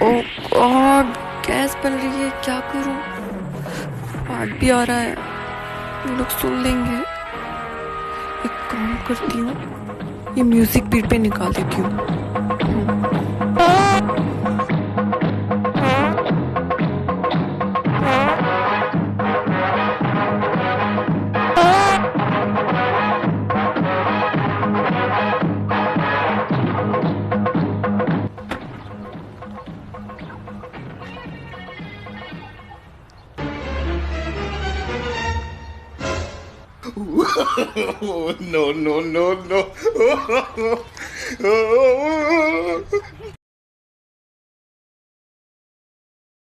ओ God, gas बन रही है, क्या करूं? पार्ट भी आ रहा है, ये लोग सुन लेंगे। एक काम करती हूँ, ये म्यूजिक बीट पे निकाल देती हूँ। No, no, no, no.